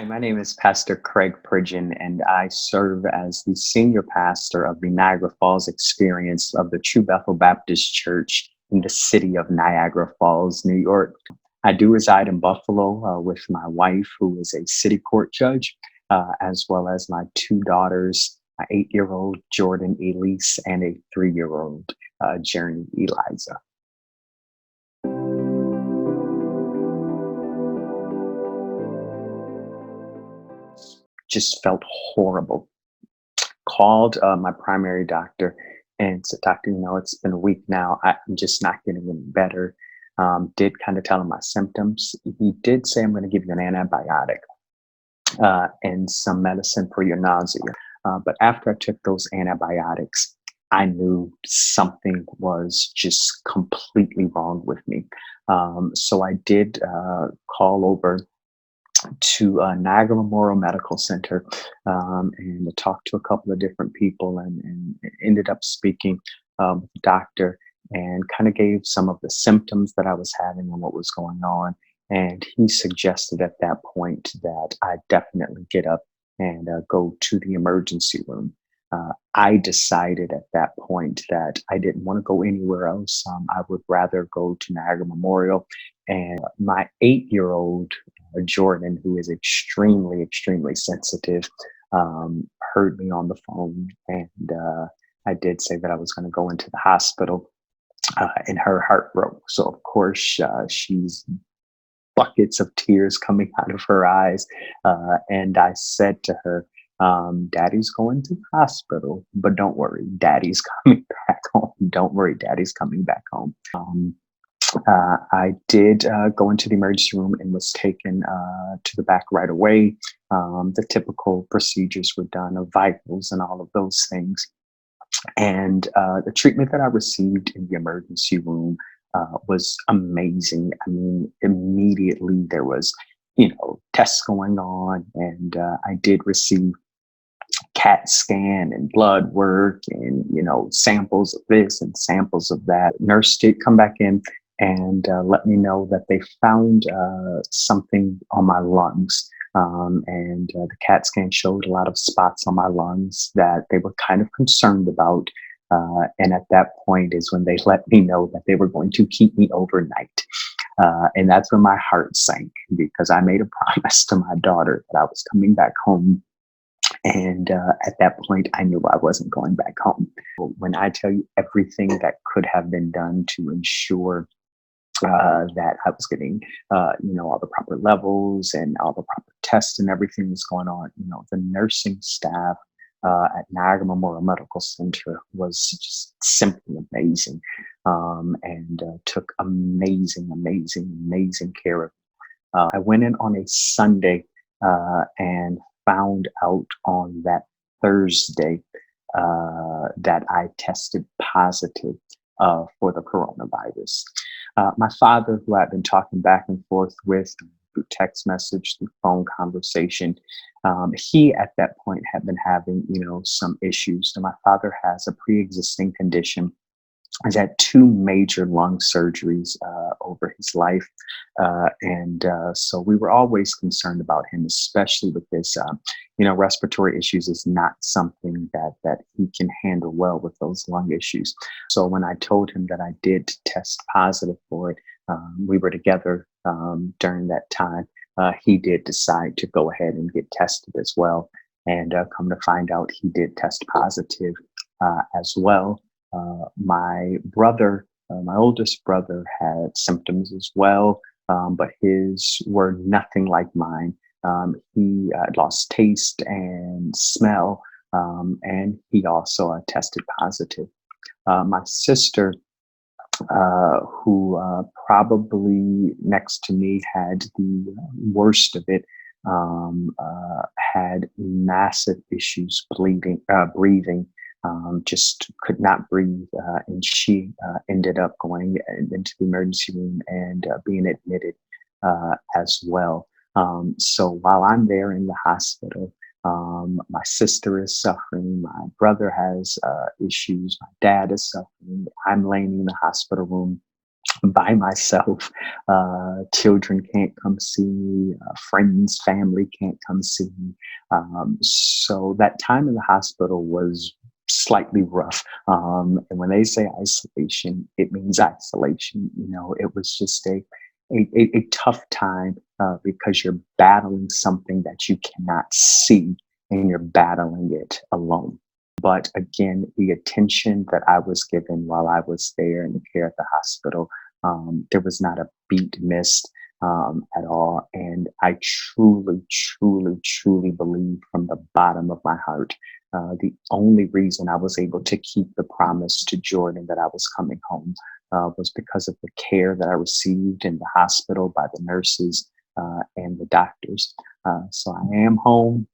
Hi, my name is Pastor Craig Pridgen, and I serve as the senior pastor of the Niagara Falls experience of the True Bethel Baptist Church in the city of Niagara Falls, New York. I do reside in Buffalo with my wife, who is a city court judge, as well as my two daughters, an 8-year-old Jordan Elise and a 3-year-old Journey Eliza. Just felt horrible. Called my primary doctor and said, Doctor, it's been a week now. I'm just not getting any better. Did kind of tell him my symptoms. He did say, I'm going to give you an antibiotic and some medicine for your nausea. But after I took those antibiotics, I knew something was just completely wrong with me. So I did call over to Niagara Medical Center and talked to a couple of different people and ended up speaking with the doctor and kind of gave some of the symptoms that I was having and what was going on. And he suggested at that point that I definitely get up and go to the emergency room. I decided at that point that I didn't want to go anywhere else. I would rather go to Niagara Memorial. And my 8-year-old Jordan, who is extremely, extremely sensitive, heard me on the phone. And I did say that I was going to go into the hospital and her heart broke. So, of course, she's buckets of tears coming out of her eyes. And I said to her, Daddy's going to the hospital, but don't worry, Daddy's coming back home. Don't worry, Daddy's coming back home. I did go into the emergency room and was taken to the back right away. The typical procedures were done of vitals and all of those things. And the treatment that I received in the emergency room was amazing. I mean, immediately there was, tests going on, and I did receive CAT scan and blood work and, samples of this and samples of that. Nurse did come back in and let me know that they found something on my lungs. And the CAT scan showed a lot of spots on my lungs that they were kind of concerned about. And at that point is when they let me know that they were going to keep me overnight. And that's when my heart sank, because I made a promise to my daughter that I was coming back home. And at that point, I knew I wasn't going back home. When I tell you everything that could have been done to ensure that I was getting, all the proper levels and all the proper tests and everything was going on, the nursing staff at Niagara Memorial Medical Center was just simply amazing, and took amazing care of me. I went in on a Sunday and found out on that Thursday that I tested positive for the coronavirus. My father, who I've been talking back and forth with through text message, through phone conversation, he at that point had been having, some issues. So my father has a pre-existing condition. He's had 2 major lung surgeries over his life. And so we were always concerned about him, especially with this, respiratory issues is not something that he can handle well with those lung issues. So when I told him that I did test positive for it, we were together during that time. He did decide to go ahead and get tested as well. And come to find out, he did test positive as well. My brother, my oldest brother, had symptoms as well, but his were nothing like mine. He lost taste and smell, and he also tested positive. My sister, who probably next to me had the worst of it, had massive issues breathing. Just could not breathe, and she ended up going into the emergency room and being admitted as well. So while I'm there in the hospital, my sister is suffering, my brother has issues, my dad is suffering, I'm laying in the hospital room. by myself. Children can't come see me. Friends, family can't come see me. So that time in the hospital was slightly rough. And when they say isolation, it means isolation. It was just a tough time because you're battling something that you cannot see and you're battling it alone. But again, the attention that I was given while I was there in the care at the hospital, there was not a beat missed at all. And I truly, truly, truly believe from the bottom of my heart, the only reason I was able to keep the promise to Jordan that I was coming home was because of the care that I received in the hospital by the nurses and the doctors. So I am home.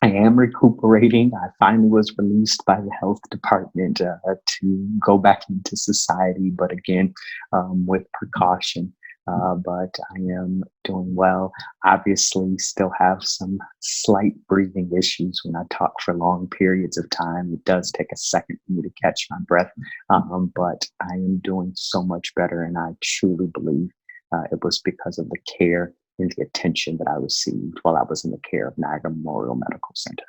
I am recuperating. I finally was released by the health department to go back into society, but again, with precaution. But I am doing well. Obviously, still have some slight breathing issues when I talk for long periods of time. It does take a second for me to catch my breath, but I am doing so much better, and I truly believe it was because of the care and the attention that I received while I was in the care of Niagara Memorial Medical Center.